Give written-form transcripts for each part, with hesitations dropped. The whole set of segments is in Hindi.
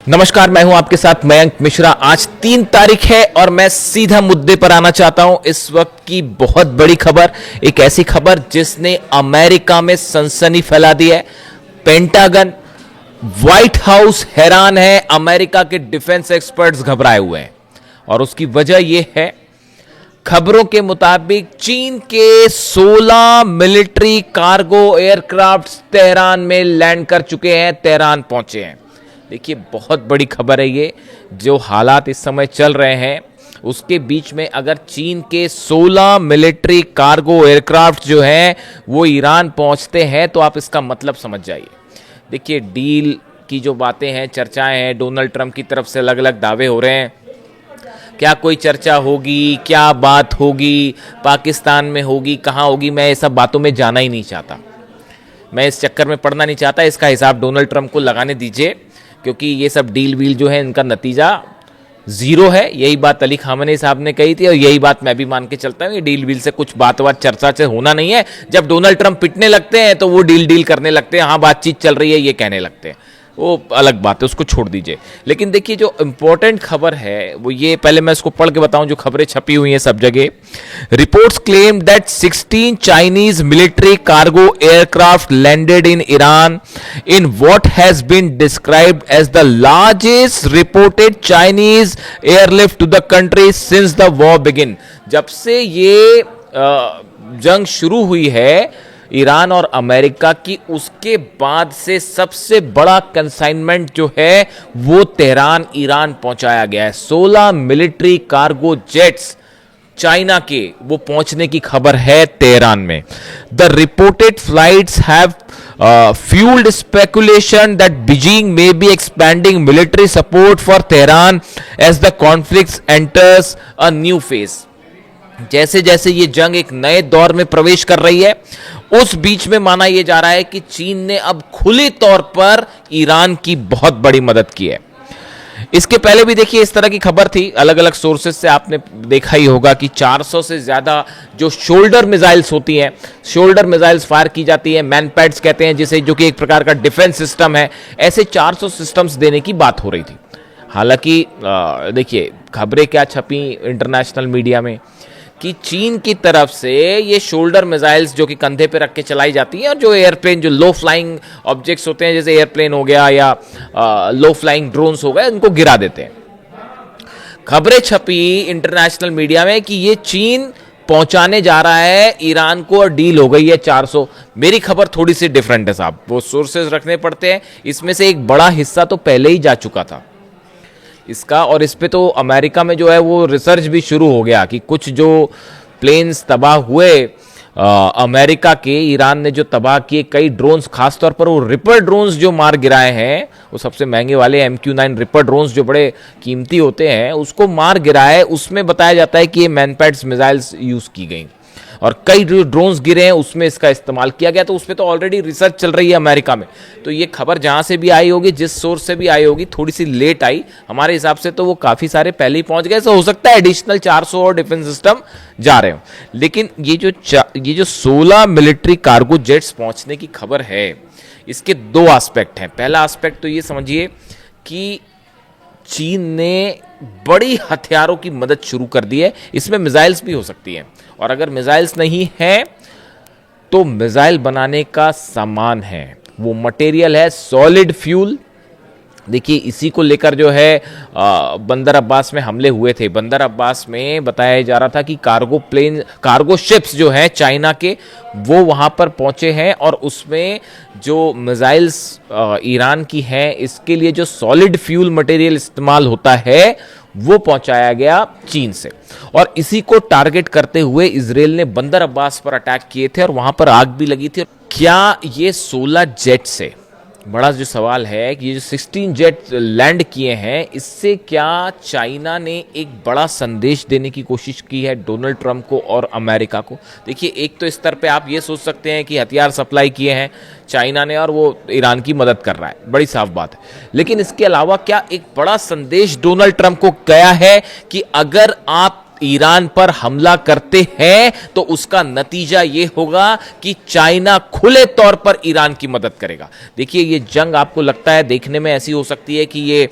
नमस्कार, मैं हूं आपके साथ मयंक मिश्रा। आज 3 तारीख है और मैं सीधा मुद्दे पर आना चाहता हूं। इस वक्त की बहुत बड़ी खबर, एक ऐसी खबर जिसने अमेरिका में सनसनी फैला दी है। पेंटागन, व्हाइट हाउस हैरान है, अमेरिका के डिफेंस एक्सपर्ट्स घबराए हुए हैं और उसकी वजह यह है, खबरों के मुताबिक चीन के 16 मिलिट्री कार्गो एयरक्राफ्ट तेहरान में लैंड कर चुके हैं, तेहरान पहुंचे हैं। देखिए, बहुत बड़ी खबर है ये। जो हालात इस समय चल रहे हैं उसके बीच में अगर चीन के 16 मिलिट्री कार्गो एयरक्राफ्ट जो हैं वो ईरान पहुंचते हैं तो आप इसका मतलब समझ जाइए। देखिए, डील की जो बातें हैं, चर्चाएं हैं, डोनाल्ड ट्रंप की तरफ से अलग अलग दावे हो रहे हैं। क्या कोई चर्चा होगी, क्या बात होगी, पाकिस्तान में होगी, कहाँ होगी, मैं ये सब बातों में जाना ही नहीं चाहता। मैं इस चक्कर में पड़ना नहीं चाहता। इसका हिसाब डोनाल्ड ट्रंप को लगाने दीजिए, क्योंकि ये सब डील वील जो है इनका नतीजा जीरो है। यही बात अली खामेनी साहब ने कही थी और यही बात मैं भी मान के चलता हूँ। ये डील वील से कुछ बात चर्चा से होना नहीं है। जब डोनाल्ड ट्रंप पिटने लगते हैं तो वो डील करने लगते हैं, हाँ बातचीत चल रही है ये कहने लगते हैं, वो अलग बात है, उसको छोड़ दीजिए। लेकिन देखिए, जो इंपॉर्टेंट खबर है वो ये, पहले मैं इसको पढ़ के बताऊं जो खबरें छपी हुई हैं सब जगह। Reports claim that 16 Chinese military cargo aircraft landed in Iran in what has been described as the largest reported Chinese airlift to the country since the war begin. जब से ये जंग शुरू हुई है ईरान और अमेरिका की, उसके बाद से सबसे बड़ा कंसाइनमेंट जो है वो तेहरान ईरान पहुंचाया गया है। 16 मिलिट्री कार्गो जेट्स चाइना के वो पहुंचने की खबर है तेहरान में। The reported flights have fueled speculation that Beijing may be expanding military support for Tehran as the conflict enters a new phase। जैसे जैसे ये जंग एक नए दौर में प्रवेश कर रही है, उस बीच में माना यह जा रहा है कि चीन ने अब खुले तौर पर ईरान की बहुत बड़ी मदद की है। इसके पहले भी देखिए इस तरह की खबर थी, अलग अलग सोर्सेज से आपने देखा ही होगा कि 400 से ज्यादा जो शोल्डर मिसाइल्स होती हैं, शोल्डर मिसाइल्स फायर की जाती हैं, मैनपैड्स कहते हैं जिसे, जो कि एक प्रकार का डिफेंस सिस्टम है, ऐसे 400 सिस्टम्स देने की बात हो रही थी। हालांकि देखिए खबरें क्या छपी इंटरनेशनल मीडिया में कि चीन की तरफ से ये शोल्डर मिसाइल्स जो कि कंधे पे रख के चलाई जाती हैं और जो एयरप्लेन, जो लो फ्लाइंग ऑब्जेक्ट्स होते हैं जैसे एयरप्लेन हो गया या लो फ्लाइंग ड्रोन्स हो गए, उनको गिरा देते हैं। खबरें छपी इंटरनेशनल मीडिया में कि ये चीन पहुंचाने जा रहा है ईरान को और डील हो गई है 400। मेरी खबर थोड़ी सी डिफरेंट है साहब, वो सोर्सेज रखने पड़ते हैं। इसमें से एक बड़ा हिस्सा तो पहले ही जा चुका था इसका, और इस पे तो अमेरिका में जो है वो रिसर्च भी शुरू हो गया कि कुछ जो प्लेन्स तबाह हुए अमेरिका के, ईरान ने जो तबाह किए कई ड्रोन्स, खासतौर पर वो रिपर ड्रोन्स जो मार गिराए हैं, वो सबसे महंगे वाले MQ-9 रिपर ड्रोन्स जो बड़े कीमती होते हैं, उसको मार गिराए। उसमें बताया जाता है कि ये मैनपैड्स मिसाइल्स यूज की गई और कई जो ड्रोन्स गिरे हैं उसमें इसका इस्तेमाल किया गया। तो उस पर तो ऑलरेडी रिसर्च चल रही है अमेरिका में। तो ये खबर जहां से भी आई होगी, जिस सोर्स से भी आई होगी, थोड़ी सी लेट आई हमारे हिसाब से, तो वो काफी सारे पहले ही पहुंच गए। तो हो सकता है एडिशनल 400 और डिफेंस सिस्टम जा रहे हो। लेकिन ये जो 16 मिलिट्री कार्गो जेट्स पहुंचने की खबर है, इसके 2 एस्पेक्ट हैं। पहला एस्पेक्ट तो ये समझिए कि चीन ने बड़ी हथियारों की मदद शुरू कर दी है। इसमें मिसाइल्स भी हो सकती हैं, और अगर मिसाइल्स नहीं है तो मिसाइल बनाने का सामान है, वो मटेरियल है सॉलिड फ्यूल। देखिए, इसी को लेकर जो है बंदर अब्बास में हमले हुए थे। बंदर अब्बास में बताया जा रहा था कि कार्गो शिप्स जो हैं चाइना के, वो वहां पर पहुंचे हैं और उसमें जो मिसाइल्स ईरान की हैं, इसके लिए जो सॉलिड फ्यूल मटेरियल इस्तेमाल होता है वो पहुंचाया गया चीन से। और इसी को टारगेट करते हुए इजराइल ने बंदर अब्बास पर अटैक किए थे और वहां पर आग भी लगी थी। क्या ये 16 जेट से, बड़ा जो सवाल है कि ये जो 16 जेट लैंड किए हैं, इससे क्या चाइना ने एक बड़ा संदेश देने की कोशिश की है डोनाल्ड ट्रंप को और अमेरिका को? देखिए, एक तो स्तर पे आप ये सोच सकते हैं कि हथियार सप्लाई किए हैं चाइना ने और वो ईरान की मदद कर रहा है, बड़ी साफ बात है। लेकिन इसके अलावा क्या एक बड़ा संदेश डोनाल्ड ट्रंप को गया है कि अगर आप ईरान पर हमला करते हैं तो उसका नतीजा यह होगा कि चाइना खुले तौर पर ईरान की मदद करेगा। देखिए, ये जंग आपको लगता है देखने में ऐसी हो सकती है कि ये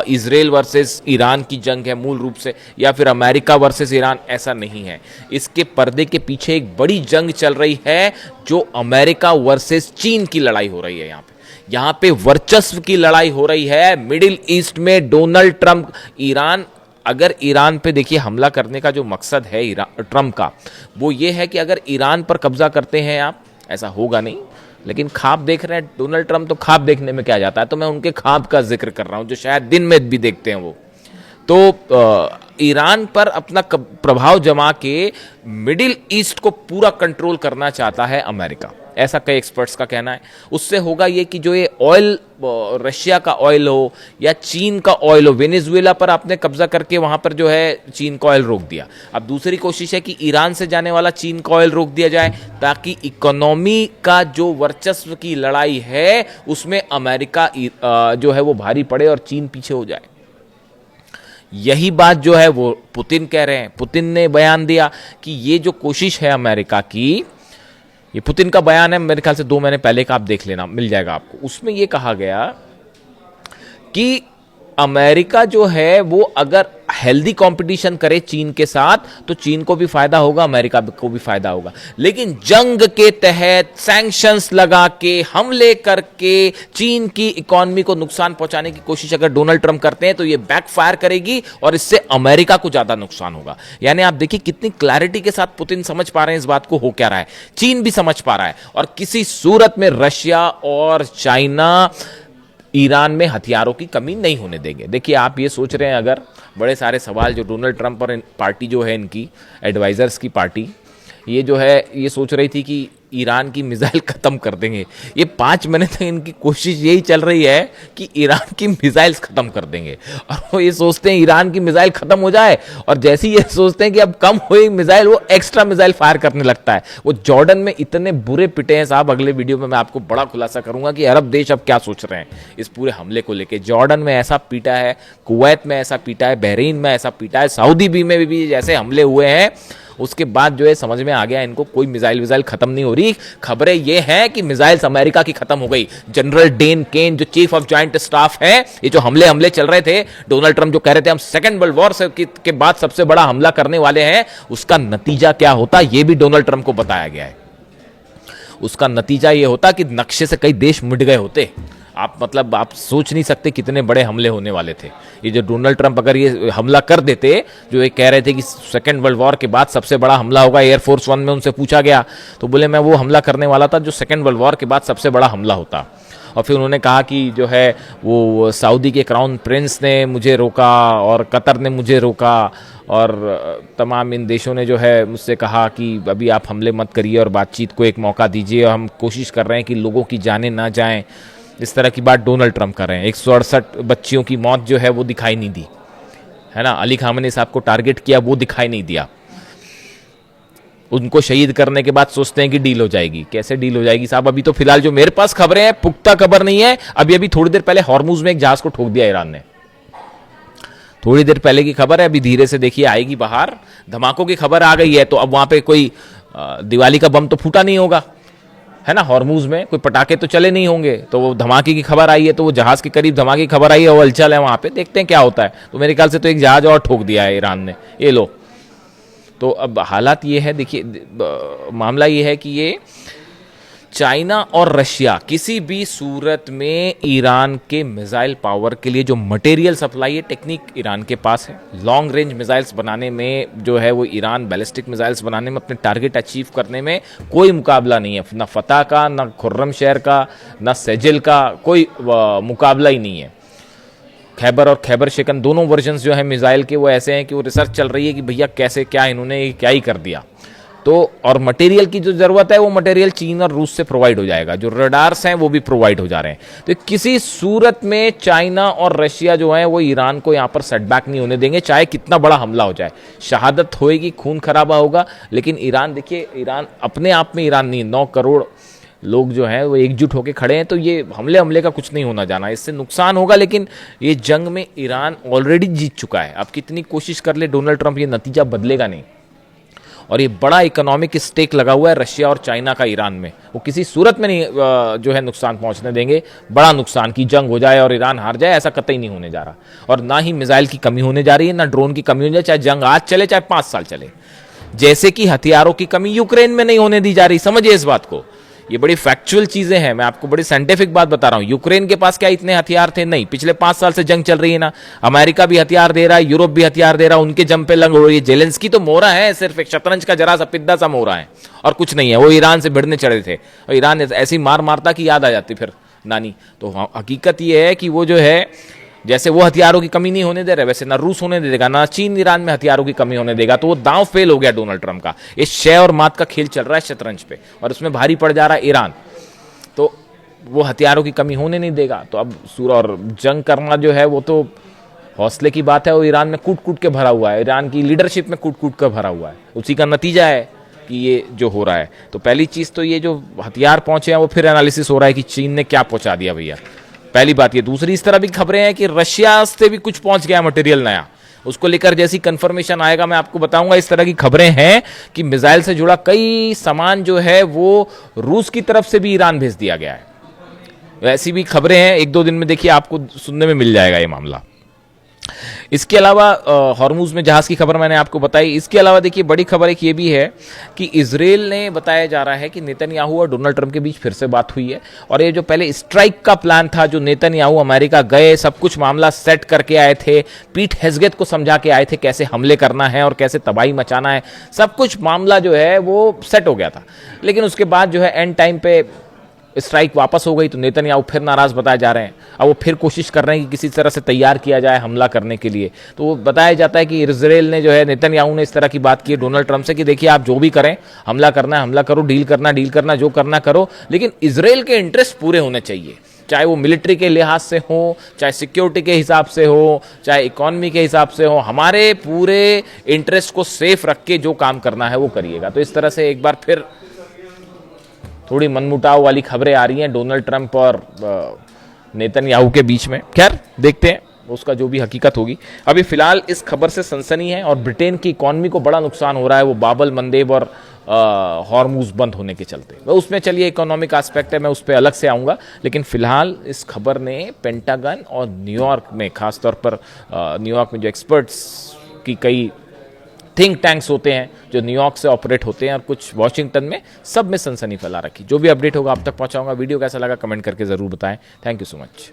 इजराइल वर्सेस ईरान की जंग है मूल रूप से, या फिर अमेरिका वर्सेस ईरान, ऐसा नहीं है। इसके पर्दे के पीछे एक बड़ी जंग चल रही है जो अमेरिका वर्सेस चीन की लड़ाई हो रही है। यहां पे वर्चस्व की लड़ाई हो रही है मिडिल ईस्ट में। डोनाल्ड ट्रंप, ईरान, अगर ईरान पे देखिए हमला करने का जो मकसद है ट्रंप का, वो ये है कि अगर ईरान पर कब्जा करते हैं आप, ऐसा होगा नहीं, लेकिन ख्वाब देख रहे हैं डोनाल्ड ट्रंप, तो ख्वाब देखने में क्या जाता है, तो मैं उनके ख्वाब का जिक्र कर रहा हूं जो शायद दिन में भी देखते हैं वो। तो ईरान पर अपना प्रभाव जमा के मिडिल ईस्ट को पूरा कंट्रोल करना चाहता है अमेरिका, ऐसा कई एक्सपर्ट्स का कहना है। उससे होगा ये कि जो ये ऑयल, रशिया का ऑयल हो या चीन का ऑयल हो, वेनेजुएला पर आपने कब्जा करके वहां पर जो है चीन का ऑयल रोक दिया। अब दूसरी कोशिश है कि ईरान से जाने वाला चीन का ऑयल रोक दिया जाए, ताकि इकोनॉमी का जो वर्चस्व की लड़ाई है उसमें अमेरिका जो है वो भारी पड़े और चीन पीछे हो जाए। यही बात जो है वो पुतिन कह रहे हैं। पुतिन ने बयान दिया कि ये जो कोशिश है अमेरिका की, ये पुतिन का बयान है, मेरे ख्याल से 2 महीने पहले का, आप देख लेना, मिल जाएगा आपको। उसमें ये कहा गया कि अमेरिका जो है वो अगर हेल्दी कंपटीशन करे चीन के साथ तो चीन को भी फायदा होगा, अमेरिका को भी फायदा होगा। लेकिन जंग के तहत सैंक्शंस लगा के, हमले करके चीन की इकोनॉमी को नुकसान पहुंचाने की कोशिश अगर डोनाल्ड ट्रंप करते हैं तो ये बैकफायर करेगी और इससे अमेरिका को ज्यादा नुकसान होगा। यानी आप देखिए कितनी क्लैरिटी के साथ पुतिन समझ पा रहे हैं इस बात को हो क्या रहा है, चीन भी समझ पा रहा है, और किसी सूरत में रशिया और चाइना ईरान में हथियारों की कमी नहीं होने देंगे। देखिए, आप ये सोच रहे हैं, अगर बड़े सारे सवाल जो डोनाल्ड ट्रंप और पार्टी जो है इनकी एडवाइजर्स की पार्टी, ये जो है ये सोच रही थी कि ईरान की मिसाइल खत्म कर देंगे। ये 5 महीने तक इनकी कोशिश यही चल रही है कि ईरान की मिसाइल्स खत्म कर देंगे, और वो ये सोचते हैं ईरान की मिसाइल खत्म हो जाए, और जैसे ही ये सोचते हैं कि अब कम हुई मिसाइल, वो एक्स्ट्रा मिसाइल फायर करने लगता है। वो जॉर्डन में इतने बुरे पिटे हैं साहब, अगले वीडियो में मैं आपको बड़ा खुलासा करूंगा कि अरब देश अब क्या सोच रहे हैं इस पूरे हमले को लेकर। जॉर्डन में ऐसा पीटा है, कुवैत में ऐसा पीटा है, बहरीन में ऐसा पीटा है, सऊदी में भी जैसे हमले हुए हैं, उसके बाद जो है समझ में आ गया इनको कोई मिसाइल विसाइल खत्म नहीं हो रही। खबरें ये हैं कि मिसाइल्स अमेरिका की खत्म हो गई। जनरल डेन केन जो चीफ ऑफ जॉइंट स्टाफ है, ये जो हमले चल रहे थे, डोनाल्ड ट्रंप जो कह रहे थे हम सेकंड वर्ल्ड वॉर के बाद सबसे बड़ा हमला करने वाले हैं, उसका नतीजा क्या होता ये भी डोनाल्ड ट्रंप को बताया गया है। उसका नतीजा ये होता कि नक्शे से कई देश मिट गए होते। आप सोच नहीं सकते कितने बड़े हमले होने वाले थे। ये जो डोनाल्ड ट्रंप अगर ये हमला कर देते, जो ये कह रहे थे कि सेकेंड वर्ल्ड वॉर के बाद सबसे बड़ा हमला होगा, एयरफोर्स 1 में उनसे पूछा गया तो बोले मैं वो हमला करने वाला था जो सेकेंड वर्ल्ड वॉर के बाद सबसे बड़ा हमला होता। और फिर उन्होंने कहा कि जो है वो सऊदी के क्राउन प्रिंस ने मुझे रोका और कतर ने मुझे रोका, और तमाम इन देशों ने जो है मुझसे कहा कि अभी आप हमले मत करिए और बातचीत को एक मौका दीजिए, और हम कोशिश कर रहे हैं कि लोगों की जानें ना जाएं। इस तरह की बात डोनाल्ड ट्रंप कर रहे हैं। 168 बच्चियों की मौत जो है वो दिखाई नहीं दी, है ना। अली खामनी साहब को टारगेट किया, वो दिखाई नहीं दिया। उनको शहीद करने के बाद सोचते हैं कि डील हो जाएगी। कैसे डील हो जाएगी साहब? अभी तो फिलहाल जो मेरे पास खबरें हैं, पुख्ता खबर नहीं है। अभी थोड़ी देर पहले हॉर्मुज में एक जहाज को ठोक दिया ईरान ने, थोड़ी देर पहले की खबर है। अभी धीरे से देखिए आएगी बाहर। धमाकों की खबर आ गई है, तो अब वहां पे कोई दिवाली का बम तो फूटा नहीं होगा, है ना। हॉर्मुज में कोई पटाखे तो चले नहीं होंगे, तो वो धमाके की खबर आई है, तो वो जहाज के करीब धमाके की खबर आई है, वो हलचल है वहां पे, देखते हैं क्या होता है। तो मेरे ख्याल से तो एक जहाज और ठोक दिया है ईरान ने, ये लो। तो अब हालात ये है, देखिए मामला ये है कि ये चाइना और रशिया किसी भी सूरत में ईरान के मिसाइल पावर के लिए जो मटेरियल सप्लाई है, टेक्निक ईरान के पास है। लॉन्ग रेंज मिसाइल्स बनाने में जो है वो ईरान बैलिस्टिक मिसाइल्स बनाने में, अपने टारगेट अचीव करने में कोई मुकाबला नहीं है। ना फतह का, ना खुर्रमशहर का, ना सेजिल का, कोई मुकाबला ही नहीं है। खैबर और खैबर शिकन दोनों वर्जन्स जो है मिसाइल के वो ऐसे हैं कि वो रिसर्च चल रही है कि भैया कैसे क्या इन्होंने क्या ही कर दिया। तो और मटेरियल की जो ज़रूरत है वो मटेरियल चीन और रूस से प्रोवाइड हो जाएगा, जो रडार्स हैं वो भी प्रोवाइड हो जा रहे हैं। तो किसी सूरत में चाइना और रशिया जो है वो ईरान को यहाँ पर सेटबैक नहीं होने देंगे, चाहे कितना बड़ा हमला हो जाए। शहादत होएगी, खून खराबा होगा, लेकिन ईरान, देखिए ईरान अपने आप में ईरान नहीं, 9 करोड़ लोग जो हैं वो एकजुट होकर खड़े हैं, तो ये हमले का कुछ नहीं होना जाना, इससे नुकसान होगा, लेकिन ये जंग में ईरान ऑलरेडी जीत चुका है। अब कितनी कोशिश कर ले डोनाल्ड ट्रंप, ये नतीजा बदलेगा नहीं। और ये बड़ा इकोनॉमिक स्टेक लगा हुआ है रशिया और चाइना का ईरान में, वो किसी सूरत में नहीं जो है नुकसान पहुंचने देंगे। बड़ा नुकसान की जंग हो जाए और ईरान हार जाए, ऐसा कतई नहीं होने जा रहा। और ना ही मिसाइल की कमी होने जा रही है, ना ड्रोन की कमी होने जा रही, चाहे जंग आज चले चाहे 5 साल चले। जैसे कि हथियारों की कमी यूक्रेन में नहीं होने दी जा रही, समझिए इस बात को। ये बड़ी फैक्चुअल चीजें हैं, मैं आपको बड़ी साइंटिफिक बात बता रहा हूं। यूक्रेन के पास क्या इतने हथियार थे? नहीं। पिछले 5 साल से जंग चल रही है ना, अमेरिका भी हथियार दे रहा है, यूरोप भी हथियार दे रहा है, उनके जम पे लग रही है। जेलेंस्की तो मोहरा है, सिर्फ एक शतरंज का जरा सा पिद्दा सा मोहरा है और कुछ नहीं है। वो ईरान से भिड़ने चढ़े थे और ईरान ऐसी मार मारता कि याद आ जाती फिर नानी। तो हकीकत ये है कि वो जो है, जैसे वो हथियारों की कमी नहीं होने दे रहे, वैसे ना रूस होने देगा, ना चीन ईरान में हथियारों की कमी होने देगा। तो वो दांव फेल हो गया डोनाल्ड ट्रंप का। ये शय और मात का खेल चल रहा है शतरंज पे, और उसमें भारी पड़ जा रहा है ईरान। तो वो हथियारों की कमी होने नहीं देगा। तो अब और जंग करना जो है वो तो हौसले की बात है। वो ईरान में कूट कूट के भरा हुआ है, ईरान की लीडरशिप में कूट कूट कर भरा हुआ है। उसी का नतीजा है कि ये जो हो रहा है। तो पहली चीज तो ये जो हथियार पहुंचे हैं वो फिर एनालिसिस हो रहा है कि चीन ने क्या पहुंचा दिया भैया, पहली बात ये। दूसरी, इस तरह भी खबरें हैं कि रशिया से भी कुछ पहुंच गया मटेरियल नया, उसको लेकर जैसी कंफर्मेशन आएगा मैं आपको बताऊंगा। इस तरह की खबरें हैं कि मिसाइल से जुड़ा कई सामान जो है वो रूस की तरफ से भी ईरान भेज दिया गया है। ऐसी भी खबरें हैं, 1-2 दिन में देखिए आपको सुनने में मिल जाएगा ये मामला। इसके अलावा हॉर्मुज में जहाज की खबर मैंने आपको बताई। इसके अलावा देखिए बड़ी खबर एक ये भी है कि इजराइल ने बताया जा रहा है कि नेतन्याहू और डोनाल्ड ट्रंप के बीच फिर से बात हुई है। और ये जो पहले स्ट्राइक का प्लान था, जो नेतन्याहू अमेरिका गए, सब कुछ मामला सेट करके आए थे, पीट हेग्सेथ को समझा के आए थे कैसे हमले करना है और कैसे तबाही मचाना है, सब कुछ मामला जो है वो सेट हो गया था। लेकिन उसके बाद जो है एंड टाइम पे स्ट्राइक वापस हो गई, तो नेतन्याहू फिर नाराज बताए जा रहे हैं। अब वो फिर कोशिश कर रहे हैं कि किसी तरह से तैयार किया जाए हमला करने के लिए। तो वो बताया जाता है कि इजराइल ने जो है, नेतन्याहू ने इस तरह की बात की है डोनाल्ड ट्रंप से कि देखिए आप जो भी करें, हमला करना है हमला करो, डील करना जो करना करो, लेकिन इजराइल के इंटरेस्ट पूरे होने चाहिए। चाहे वो मिलिट्री के लिहाज से हो, चाहे सिक्योरिटी के हिसाब से हो, चाहे इकोनॉमी के हिसाब से हो, हमारे पूरे इंटरेस्ट को सेफ रख के जो काम करना है वो करिएगा। तो इस तरह से एक बार फिर थोड़ी मनमुटाव वाली खबरें आ रही हैं डोनाल्ड ट्रंप और नेतन्याहू के बीच में। खैर देखते हैं उसका जो भी हकीकत होगी। अभी फिलहाल इस खबर से सनसनी है और ब्रिटेन की इकोनॉमी को बड़ा नुकसान हो रहा है, वो बाबल मंदेब और हॉर्मुज बंद होने के चलते। मैं उसमें चलिए इकोनॉमिक एस्पेक्ट है, मैं उस पर अलग से आऊँगा। लेकिन फिलहाल इस खबर ने पेंटागन और न्यूयॉर्क में, खासतौर पर न्यूयॉर्क में जो एक्सपर्ट्स की कई थिंक टैंक्स होते हैं जो न्यूयॉर्क से ऑपरेट होते हैं और कुछ वॉशिंगटन में, सब में सनसनी फैला रखी। जो भी अपडेट होगा आप तक पहुंचाऊंगा। वीडियो कैसा लगा कमेंट करके जरूर बताएं। Thank you so much.